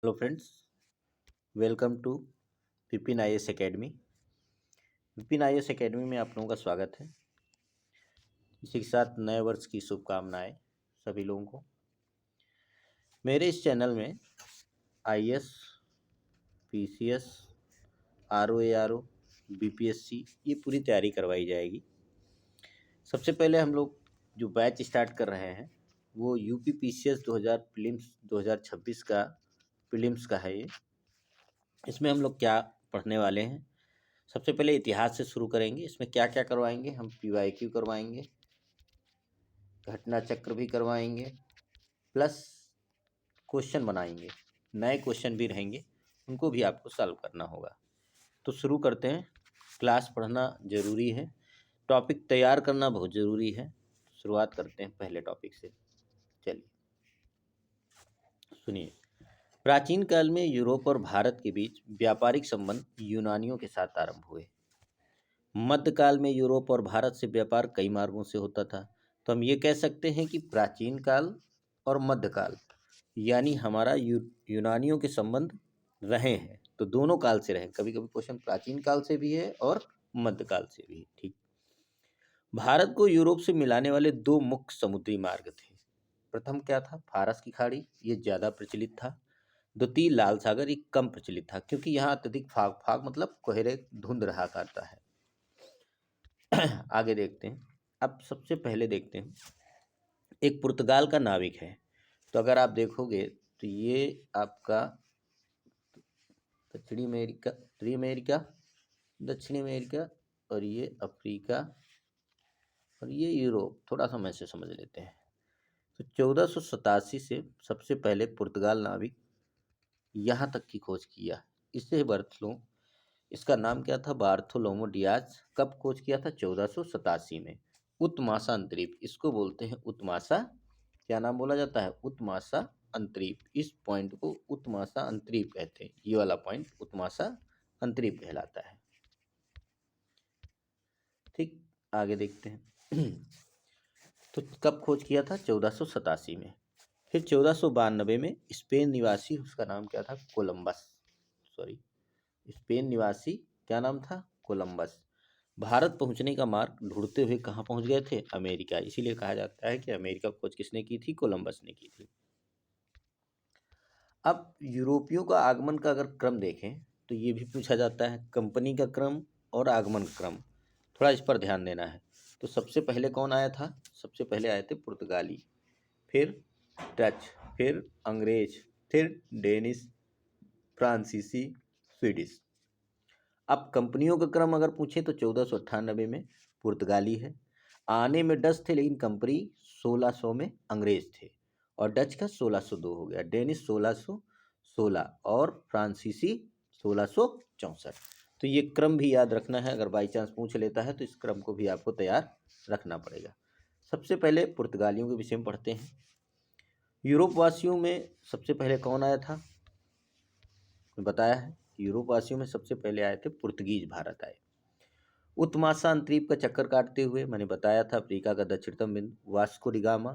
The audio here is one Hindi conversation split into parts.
Hello friends, welcome to Vipin IAS Academy. Vipin IAS Academy में आप लोगों का स्वागत है। इसी के साथ नए वर्ष की शुभकामनाएं सभी लोगों को। मेरे इस चैनल में आईएएस, पीसीएस, आरओ, बीपीएससी ये पूरी तैयारी करवाई जाएगी। सबसे पहले हम लोग जो बैच स्टार्ट कर रहे हैं वो यूपी पीसीएस 2000 प्रीलिम्स 2026 का प्रीलिम्स का है। ये इसमें हम लोग क्या पढ़ने वाले हैं, सबसे पहले इतिहास से शुरू करेंगे। इसमें क्या क्या करवाएंगे, हम पीवाईक्यू करवाएंगे, घटना चक्र भी करवाएंगे, प्लस क्वेश्चन बनाएंगे। नए क्वेश्चन भी रहेंगे, उनको भी आपको सॉल्व करना होगा। तो शुरू करते हैं। क्लास पढ़ना ज़रूरी है, टॉपिक तैयार करना बहुत ज़रूरी है। शुरुआत करते हैं पहले टॉपिक से। चलिए सुनिए। प्राचीन काल में यूरोप और भारत के बीच व्यापारिक संबंध यूनानियों के साथ आरंभ हुए। मध्यकाल में यूरोप और भारत से व्यापार कई मार्गों से होता था। तो हम ये कह सकते हैं कि प्राचीन काल और मध्यकाल यानी हमारा यूनानियों के संबंध रहे हैं। तो दोनों काल से रहे। कभी कभी क्वेश्चन प्राचीन काल से भी है और मध्यकाल से भी है। ठीक। भारत को यूरोप से मिलाने वाले दो मुख्य समुद्री मार्ग थे। प्रथम क्या था? फारस की खाड़ी, ये ज़्यादा प्रचलित था। द्वितीय लाल सागर, ये कम प्रचलित था क्योंकि यहाँ अत्यधिक फाग फाग मतलब कोहरे धुंध रहा करता है। आगे देखते हैं। अब सबसे पहले देखते हैं, एक पुर्तगाल का नाविक है। तो अगर आप देखोगे तो ये आपका उत्तरी अमेरिका, दक्षिणी अमेरिका, और ये अफ्रीका, और ये यूरोप। थोड़ा सा हम ऐसे समझ लेते हैं। तो 1487 से सबसे पहले पुर्तगाल नाविक यहाँ तक की खोज किया। इससे इसका नाम क्या था? बार्थोलोमो डियाज। कब खोज किया था? 1487 में। उत्मासा अंतरीप, इसको बोलते हैं उत्मासा। क्या नाम बोला जाता है? उत्मासा अंतरीप। इस पॉइंट को उत्मासा अंतरीप कहते हैं। ये वाला पॉइंट उत्मासा अंतरीप कहलाता है। ठीक, आगे देखते हैं। तो कब खोज किया था? 1487 में। फिर 1492 में स्पेन निवासी, उसका नाम क्या था? कोलंबस। सॉरी, स्पेन निवासी क्या नाम था? कोलंबस। भारत पहुंचने का मार्ग ढूंढते हुए कहाँ पहुंच गए थे? अमेरिका। इसीलिए कहा जाता है कि अमेरिका खोज किसने की थी? कोलंबस ने की थी। अब यूरोपियों का आगमन का अगर क्रम देखें तो ये भी पूछा जाता है, कंपनी का क्रम और आगमन का क्रम। थोड़ा इस पर ध्यान देना है। तो सबसे पहले कौन आया था? सबसे पहले आए थे पुर्तगाली, फिर डच, फिर अंग्रेज, फिर डेनिश, फ्रांसीसी, स्वीडिश। अब कंपनियों का क्रम अगर पूछे तो 1498 में पुर्तगाली है। आने में डच थे, लेकिन कंपनी 1600 में अंग्रेज थे, और डच का 1602 हो गया, डेनिश 1616 और फ्रांसीसी 1664। तो ये क्रम भी याद रखना है। अगर बाई चांस पूछ लेता है तो इस क्रम को भी आपको तैयार रखना पड़ेगा। सबसे पहले पुर्तगालियों के विषय में पढ़ते हैं। यूरोप वासियों में सबसे पहले कौन आया था? बताया है, यूरोप वासियों में सबसे पहले आए थे पुर्तगीज भारत आए। उत्मासा अंतरीप का चक्कर काटते हुए, मैंने बताया था, अफ्रीका का दक्षिणतम बिंदु वास्को डी गामा।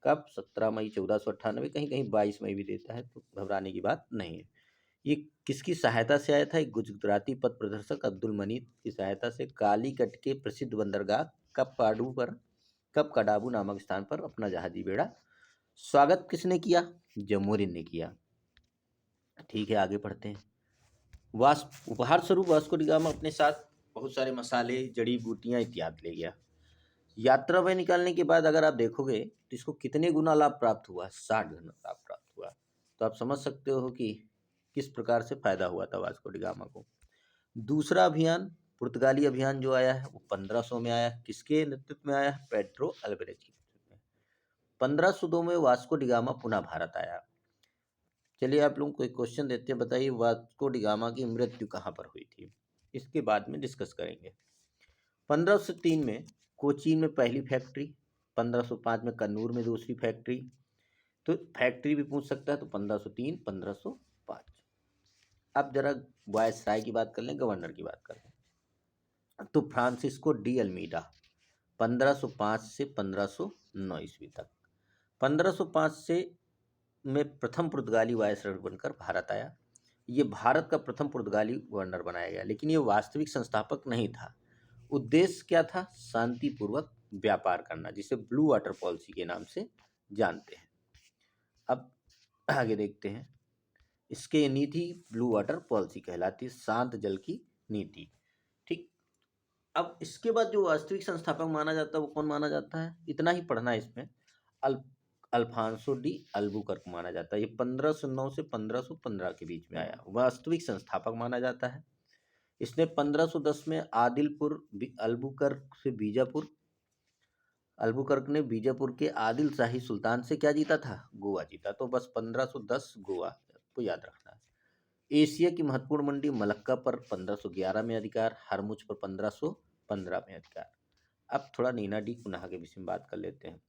कब? 17 मई 1498। कहीं कहीं 22 मई भी देता है, तो घबराने की बात नहीं है। ये किसकी सहायता से आया था? एक गुजराती पथ प्रदर्शक अब्दुल मनीत की सहायता से कालीकट के प्रसिद्ध बंदरगाह कप कडाबू नामक स्थान पर अपना जहाजी बेड़ा स्वागत किसने किया? जमोरिन ने किया। ठीक है, आगे पढ़ते हैं। उपहार स्वरूप वास्को डी गामा अपने साथ बहुत सारे मसाले, जड़ी बूटियां इत्यादि ले गया। यात्रा में निकालने के बाद अगर आप देखोगे तो इसको कितने गुना लाभ प्राप्त हुआ? 60 गुना लाभ प्राप्त हुआ। तो आप समझ सकते हो कि किस प्रकार से फायदा हुआ था वास्को डी गामा को। दूसरा अभियान, पुर्तगाली अभियान जो आया है वो 1500 में आया। किसके नेतृत्व में आया? पेड्रो अल्वारेज के नेतृत्व में। 1502 में वास्को डी गामा पुनः भारत आया। चलिए आप लोगों को एक क्वेश्चन देते हैं, बताइए वास्को डी गामा की मृत्यु कहाँ पर हुई थी? इसके बाद में डिस्कस करेंगे। 1503 में कोचीन में पहली फैक्ट्री, 1505 में कन्नूर में दूसरी फैक्ट्री। तो फैक्ट्री भी पूछ सकता है, तो 1503, 1505। अब जरा वायसराय की बात कर लें, गवर्नर की बात कर लें। तो फ्रांसिस्को डी अल्मीडा 1505 से 1509 ईस्वी तक। 1505 से में प्रथम पुर्तगाली वायसराय बनकर भारत आया। ये भारत का प्रथम पुर्तगाली गवर्नर बनाया गया, लेकिन ये वास्तविक संस्थापक नहीं था। उद्देश्य क्या था? शांतिपूर्वक व्यापार करना, जिसे ब्लू वाटर पॉलिसी के नाम से जानते हैं। अब आगे देखते हैं। इसके नीति ब्लू वाटर पॉलिसी कहलाती है, शांत जल की नीति। ठीक। अब इसके बाद जो वास्तविक संस्थापक माना जाता है वो कौन माना जाता है? इतना ही पढ़ना है इसमें। अल अल्फांसो डी अल्बुकर्क माना जाता है। ये 1509 से 1515 के बीच में आया, वास्तविक संस्थापक माना जाता है। इसने 1510 में अल्बुकर्क ने बीजापुर के आदिल शाही सुल्तान से क्या जीता था? गोवा जीता। तो बस 1510 गोवा को याद रखना है। एशिया की महत्वपूर्ण मंडी मलक्का पर 1511 में अधिकार, हरमुज पर 1515 में अधिकार। अब थोड़ा नीना डी कुनाहा के विषय में बात कर लेते हैं।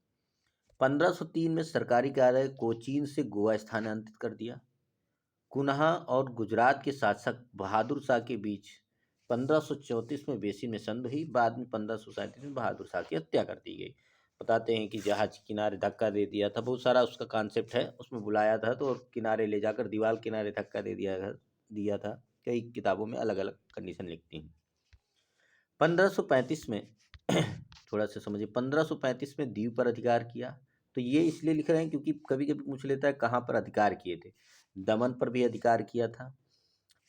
1503 में सरकारी कार्यालय कोचीन से गोवा स्थानांतरित कर दिया। कुनाहा और गुजरात के शासक बहादुर शाह के बीच 1534 में बेसिन में संधि हुई। बाद में 1537 में बहादुर शाह की हत्या कर दी गई। बताते हैं कि जहाज किनारे धक्का दे दिया था, बहुत सारा उसका कॉन्सेप्ट है, उसमें बुलाया था तो किनारे ले जाकर दीवार किनारे धक्का दे दिया था। कई किताबों में अलग अलग कंडीशन लिखती हैं। 1535 में थोड़ा सा समझिए, 1535 में द्वीप पर अधिकार किया। तो ये इसलिए लिख रहे हैं क्योंकि कभी कभी पूछ लेता है कहाँ पर अधिकार किए थे। दमन पर भी अधिकार किया था।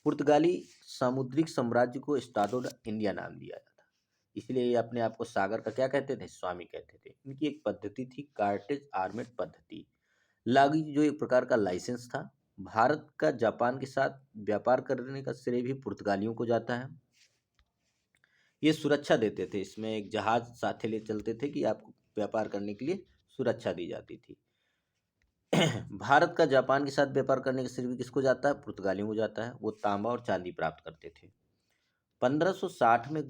पुर्तगाली सामुद्रिक साम्राज्य को स्टाडो ड इंडिया नाम दिया जाता, इसलिए ये अपने आप को सागर का क्या कहते थे? स्वामी कहते थे। इनकी एक पद्धति थी कार्टेज आर्मेड पद्धति, लागू जो एक प्रकार का लाइसेंस था। भारत का जापान के साथ व्यापार करने का श्रेय भी पुर्तगालियों को जाता है। ये सुरक्षा देते थे, इसमें एक जहाज साथ ले चलते थे कि आपको व्यापार करने के लिए सुरक्षा दी जाती थी। भारत का जापान के साथ व्यापार करने का श्रेय भी किसको जाता है? पुर्तगालियों को जाता है। वो तांबा और चांदी प्राप्त करते थे। 1560 में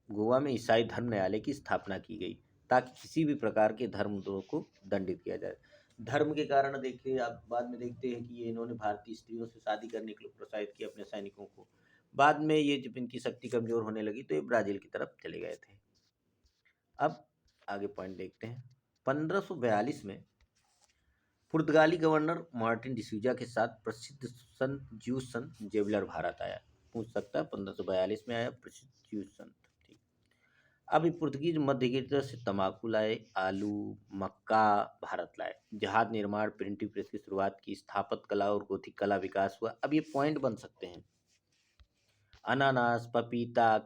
गोवा में ईसाई धर्म न्यायालय की स्थापना की गई, ताकि किसी भी प्रकार के धर्मद्रोह को दंडित किया जाए। धर्म के कारण देखिए, आप बाद में देखते हैं कि ये इन्होंने भारतीय स्त्रियों से शादी करने के लिए प्रोत्साहित किया अपने सैनिकों को। बाद में ये जब इनकी शक्ति कमजोर होने लगी तो ये ब्राजील की तरफ चले गए थे। अब आगे पॉइंट देखते हैं। 1542 में पुर्तगाली गवर्नर मार्टिन डिसूजा के साथ प्रसिद्ध संत ज्यूस संत जेविलर भारत आया। पूछ सकता है, 1542 में आया प्रसिद्ध ज्यूस संत। ठीक। अब ये पुर्तगीज मध्य एशिया से तंबाकू लाए, आलू, मक्का भारत लाए। जहाज निर्माण, प्रिंटिंग प्रेस की शुरुआत की, स्थापत्य कला और गोथिक कला विकास हुआ। अब ये पॉइंट बन सकते हैं। अनानास, पपीता,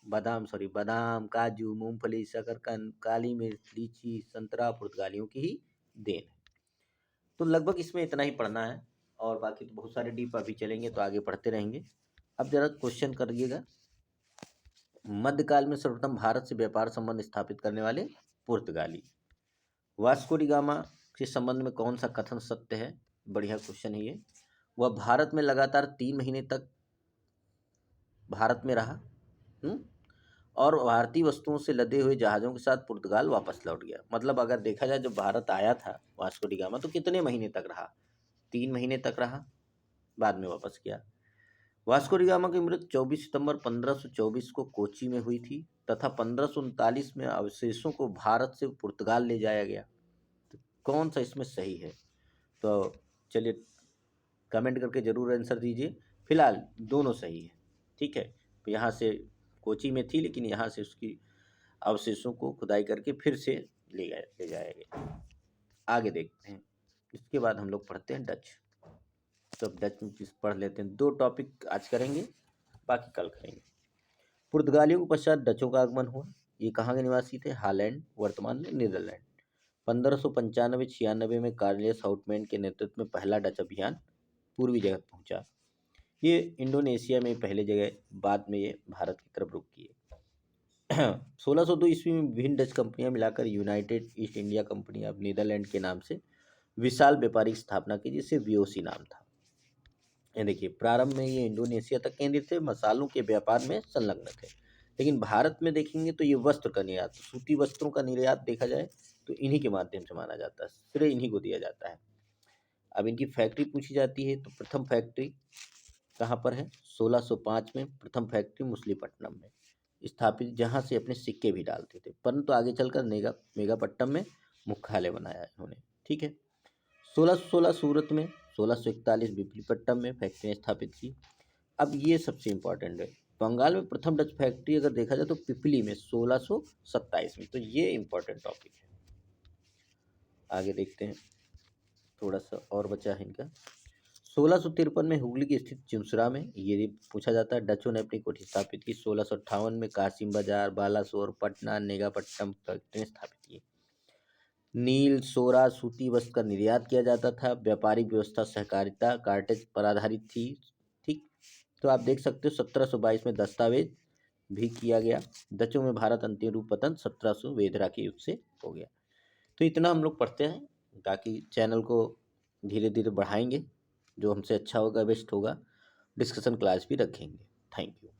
बादाम, काजू, मूंगफली, शकरकंद, काली मिर्च, लीची, संतरा पुर्तगालियों की ही देन है। तो लगभग इसमें इतना ही पढ़ना है, और बाकी तो बहुत सारे डीप अभी चलेंगे तो आगे पढ़ते रहेंगे। अब जरा क्वेश्चन करिएगा। मध्यकाल में सर्वप्रथम भारत से व्यापार संबंध स्थापित करने वाले पुर्तगाली। वास्को डी गामा के संबंध में कौन सा कथन सत्य है? बढ़िया क्वेश्चन है ये। वह भारत में लगातार 3 महीने तक भारत में रहा, और भारतीय वस्तुओं से लदे हुए जहाज़ों के साथ पुर्तगाल वापस लौट गया। मतलब अगर देखा जाए, जब भारत आया था वास्को डी गामा तो कितने महीने तक रहा? 3 महीने तक रहा, बाद में वापस गया। वास्को डी गामा की मृत्यु 24 सितंबर 1524 को कोची में हुई थी, तथा 1539 में अवशेषों को भारत से पुर्तगाल ले जाया गया। तो कौन सा इसमें सही है? तो चलिए कमेंट करके जरूर आंसर दीजिए। फिलहाल दोनों सही है। ठीक है, तो यहाँ से कोची में थी, लेकिन यहाँ से उसकी अवशेषों को खुदाई करके फिर से ले जाया गया। आगे देखते हैं। इसके बाद हम लोग पढ़ते हैं डच। तो अब डच में पढ़ लेते हैं। 2 टॉपिक आज करेंगे, बाकी कल करेंगे। पुर्तगालियों के पश्चात डचों का आगमन हुआ। ये कहाँ के निवासी थे? हालैंड, वर्तमान में नीदरलैंड। 1595-96 में कार्लेस हाउटमैन के नेतृत्व में पहला डच अभियान पूर्वी जगत पहुंचा। ये इंडोनेशिया में पहले जगह, बाद में ये भारत की तरफ रुख किए। 1602 ईस्वी में विभिन्न डच कंपनियां मिलाकर United East India Company of Netherlands के नाम से विशाल व्यापारिक स्थापना की, जिसे वीओसी नाम था। ये देखिए, प्रारंभ में ये इंडोनेशिया तक केंद्रित थे, मसालों के व्यापार में संलग्न थे। लेकिन भारत में देखेंगे तो ये वस्त्र का निर्यात, सूती वस्त्रों का निर्यात देखा जाए तो इन्हीं के माध्यम से माना जाता है, श्रेय इन्हीं को दिया जाता है। अब इनकी फैक्ट्री पूछी जाती है, तो प्रथम फैक्ट्री कहाँ पर है? 1605 में प्रथम फैक्ट्री मुसलीपट्टनम में स्थापित, जहाँ से अपने सिक्के भी डालते थे। परंतु आगे चलकर मेगापट्टनम में मुख्यालय बनाया इन्होंने। ठीक है, 1616 सूरत में, 1641 विशाखापट्टनम में फैक्ट्री स्थापित की। अब ये सबसे इम्पोर्टेंट है, बंगाल में प्रथम डच फैक्ट्री अगर देखा जाए तो पिपली में 1627 में, तो ये इम्पोर्टेंट टॉपिक है। आगे देखते हैं, थोड़ा सा और बचा है इनका। 1653 में हुगली की स्थित चिंसुरा में, ये पूछा जाता है, डचों ने अपनी कोठी स्थापित की। 1658 में कासिम बाजार, बालासोर, पटना, नेगापट्टनम फैक्ट्री स्थापित की। नील, सोरा, सूती वस्त्र का निर्यात किया जाता था। व्यापारिक व्यवस्था सहकारिता कार्टेज पर आधारित थी। ठीक, तो आप देख सकते हो 1722 में दस्तावेज भी किया गया। डचों में भारत अंतिम रूप पतन 1700 वेदरा के युग से हो गया। तो इतना हम लोग पढ़ते हैं, बाकी चैनल को धीरे धीरे बढ़ाएंगे, जो हमसे अच्छा होगा बेस्ट होगा, डिस्कशन क्लास भी रखेंगे। Thank you.